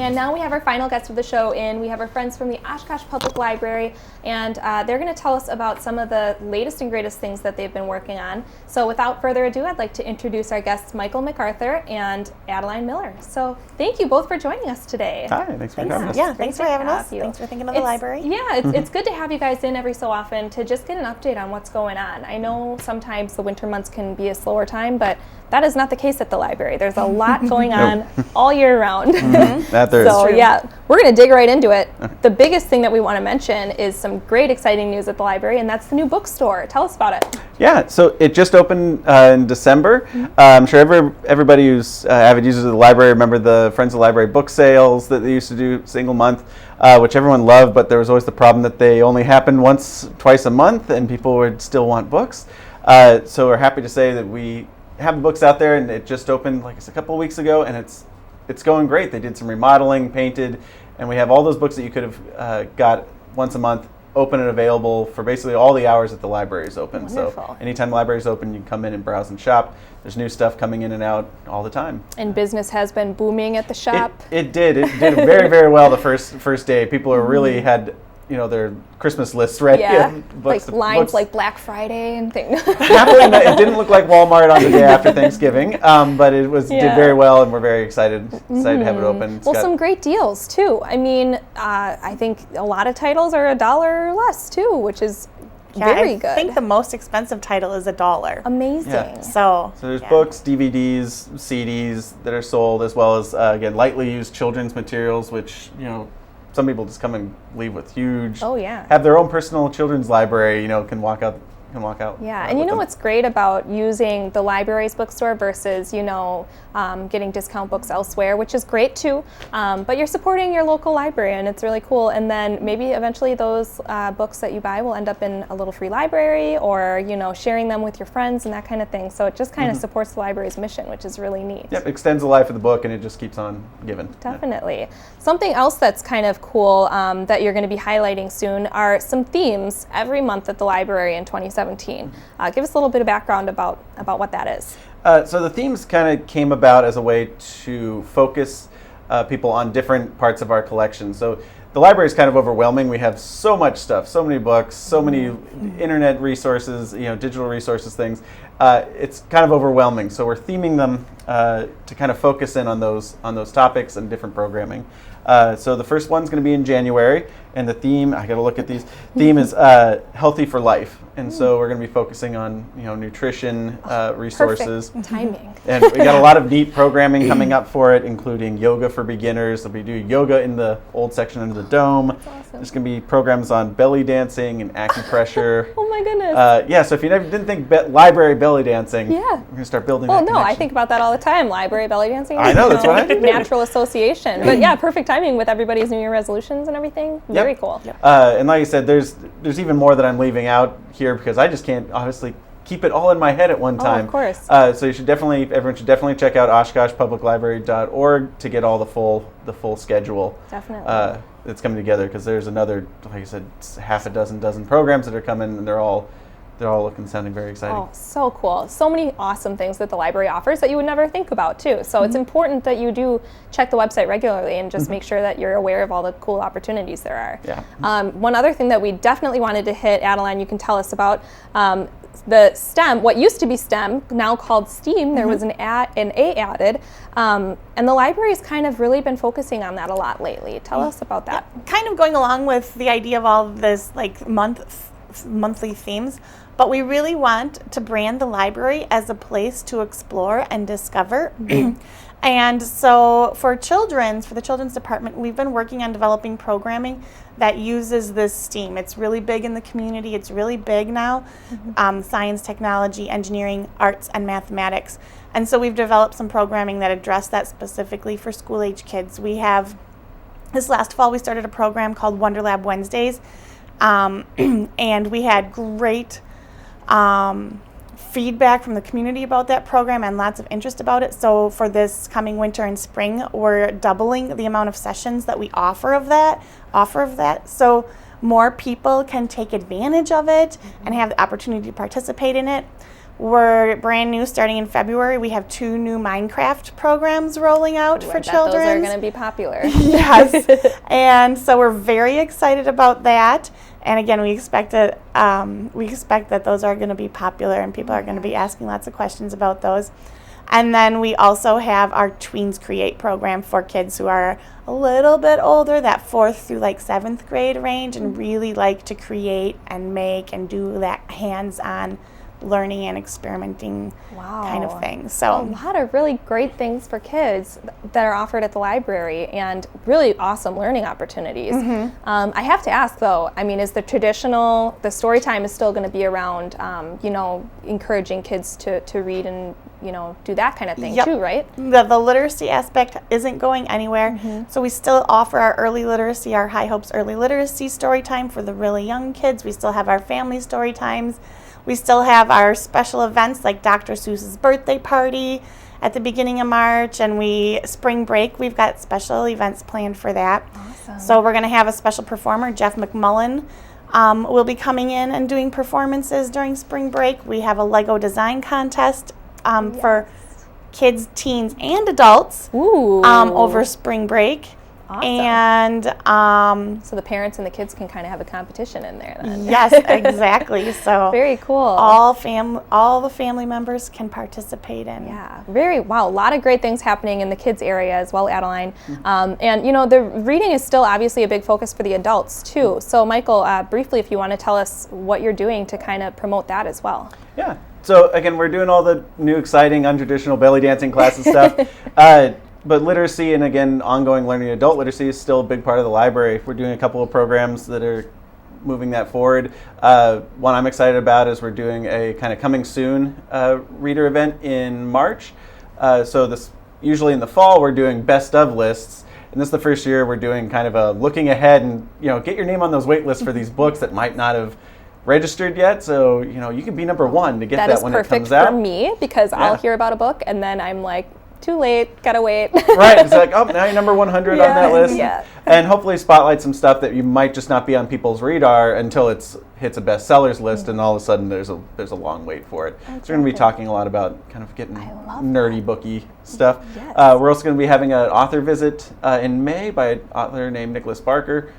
And now we have our final guest of the show in. We have our friends from the Oshkosh Public Library, and they're going to tell us about some of the latest and greatest things that they've been working on. So without further ado, I'd like to introduce our guests, Michael MacArthur and Adeline Miller. So thank you both for joining us today. Hi, thanks for having us. Yeah, thanks for having us. Thanks for thinking of the library. Yeah, it's good to have you guys in every so often to just get an update on what's going on. I know sometimes the winter months can be a slower time, but that is not the case at the library. There's a lot going on all year round. That there is. So yeah, we're going to dig right into it. The biggest thing that we want to mention is some great exciting news at the library, and that's the new bookstore. Tell us about it. Yeah, so it just opened in December. I'm sure everybody who's avid users of the library remember the Friends of the Library book sales that they used to do single month, which everyone loved, but there was always the problem that they only happened twice a month, and people would still want books. So we're happy to say that we have the books out there, and it just opened like a couple of weeks ago, and it's going great. They did some remodeling, painted, and we have all those books that you could have got once a month open and available for basically all the hours that the library is open. Wonderful. So anytime the library is open, you can come in and browse and shop. There's new stuff coming in and out all the time. And business has been booming at the shop. It did very, very well the first day. People are really had their Christmas lists ready. Yeah, books, like lines books. like Black Friday and things. Happily, it didn't look like Walmart on the day after Thanksgiving, but it did very well, and we're very excited to have it open. Well, some great deals too. I mean, I think a lot of titles are $1 or less too, which is very good. I think the most expensive title is $1. Amazing. Yeah. So there's books, DVDs, CDs that are sold, as well as again lightly used children's materials, which some people just come and leave with huge. Oh yeah. Have their own personal children's library. Can walk out. Yeah, and what's great about using the library's bookstore versus getting discount books elsewhere, which is great too. But you're supporting your local library, and it's really cool. And then maybe eventually those books that you buy will end up in a little free library, or sharing them with your friends and that kind of thing. So it just kind of supports the library's mission, which is really neat. Yep, extends the life of the book, and it just keeps on giving. Definitely. Yeah. Something else that's kind of cool that you're going to be highlighting soon are some themes every month at the library in 2017. Give us a little bit of background about what that is. So the themes kind of came about as a way to focus people on different parts of our collection. So the library is kind of overwhelming. We have so much stuff, so many books, so many internet resources, digital resources, things. It's kind of overwhelming. So we're theming them to kind of focus in on those topics and different programming. So the first one's going to be in January, and the theme, I got to look at these, theme is healthy for life. And so we're going to be focusing on nutrition resources. Perfect timing. And we got a lot of neat programming coming up for it, including yoga for beginners. They'll be doing yoga in the old section under the dome. That's awesome. There's going to be programs on belly dancing and acupressure. Oh my goodness. So if you didn't think library belly dancing, we're going to start building that connection. I think about that all the time. Library belly dancing. I know, that's what I do. Natural association. But yeah, perfect timing with everybody's New Year resolutions and everything. Very cool. Yep. And like I said, there's even more that I'm leaving out here because I just can't obviously keep it all in my head at one time. Oh, of course. So everyone should definitely check out OshkoshPublicLibrary.org to get all the full schedule. Definitely. That's coming together, because there's another, like I said, half a dozen programs that are coming, and they're all sounding very exciting. Oh, so cool. So many awesome things that the library offers that you would never think about, too. So it's important that you do check the website regularly and just make sure that you're aware of all the cool opportunities there are. Yeah. One other thing that we definitely wanted to hit, Adeline, you can tell us about, the STEM, what used to be STEM, now called STEAM, there was an A added, and the library's kind of really been focusing on that a lot lately. Tell us about that. Kind of going along with the idea of all of this monthly themes, but we really want to brand the library as a place to explore and discover. And so for the children's department, we've been working on developing programming that uses this STEAM. It's really big in the community. It's really big now. Science, technology, engineering, arts, and mathematics. And so we've developed some programming that address that specifically for school-age kids. We have, this last fall, we started a program called Wonder Lab Wednesdays. And we had great feedback from the community about that program and lots of interest about it. So for this coming winter and spring, we're doubling the amount of sessions that we offer of that, so more people can take advantage of it and have the opportunity to participate in it. We're brand new starting in February. We have 2 new Minecraft programs rolling out for children. Those are going to be popular. Yes. And so we're very excited about that. And again, we expect that those are going to be popular and people are going to be asking lots of questions about those. And then we also have our Tweens Create program for kids who are a little bit older, that 4th through like 7th grade range, and really like to create and make and do that hands-on learning and experimenting kind of thing. So a lot of really great things for kids that are offered at the library, and really awesome learning opportunities. I have to ask though, I mean, is the story time is still going to be around, encouraging kids to read and, do that kind of thing too, right? The literacy aspect isn't going anywhere. So we still offer our early literacy, our High Hopes early literacy story time for the really young kids. We still have our family story times. We still have our special events like Dr. Seuss's birthday party at the beginning of March, and spring break, we've got special events planned for that. Awesome. So we're going to have a special performer, Jeff McMullen, will be coming in and doing performances during spring break. We have a Lego design contest for kids, teens, and adults over spring break. Awesome. And so the parents and the kids can kind of have a competition in there then. Yes, exactly. So very cool. All the family members can participate in. Yeah, a lot of great things happening in the kids area as well, Adeline. And the reading is still obviously a big focus for the adults too. So Michael, briefly, if you want to tell us what you're doing to kind of promote that as well. Yeah. So again, we're doing all the new exciting untraditional belly dancing classes stuff. But literacy and, again, ongoing learning adult literacy is still a big part of the library. We're doing a couple of programs that are moving that forward. One I'm excited about is we're doing a kind of coming soon reader event in March. So this usually in the fall we're doing best of lists. And this is the first year we're doing kind of a looking ahead and, get your name on those wait lists for these books that might not have registered yet. So, you can be number 1 to get that when it comes out. That is perfect for me because I'll hear about a book and then I'm like, too late, gotta wait. Right, it's like, now you're number 100 on that list. Yeah. And hopefully spotlight some stuff that you might just not be on people's radar until it hits a bestsellers list, and all of a sudden there's a long wait for it. Exactly. So we're going to be talking a lot about kind of getting nerdy booky stuff. Yes. We're also going to be having an author visit in May by an author named Nicholas Butler,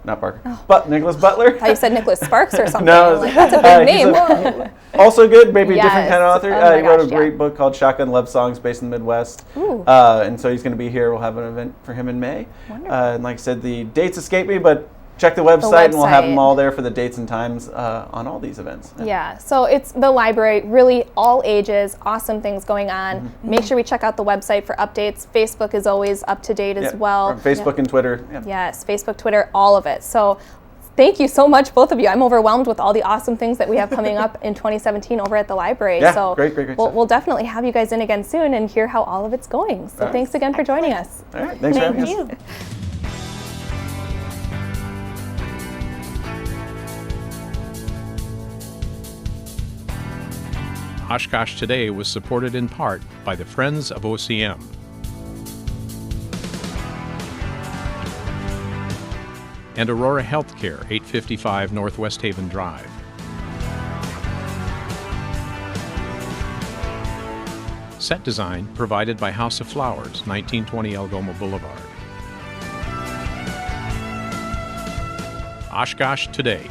not Barker, but Nicholas Butler. I thought you said Nicholas Sparks or something. No, that's a big name. Also good, maybe a different kind of author. Oh he wrote a great book called Shotgun Love Songs based in the Midwest. And so he's going to be here. We'll have an event for him in May. And like I said, the dates escape me, but check the website and we'll have them all there for the dates and times on all these events. Yeah, so it's the library, really all ages, awesome things going on. Make sure we check out the website for updates. Facebook is always up to date as well. Facebook and Twitter. Yes, Facebook, Twitter, all of it. So thank you so much, both of you. I'm overwhelmed with all the awesome things that we have coming up in 2017 over at the library. Yeah, so great we'll definitely have you guys in again soon and hear how all of it's going. So thanks again for joining us. All right, thanks for having us. Thank you. Oshkosh Today was supported in part by the Friends of OCM. And Aurora Healthcare, 855 Northwest Haven Drive. Set design provided by House of Flowers, 1920 Algoma Boulevard. Oshkosh Today.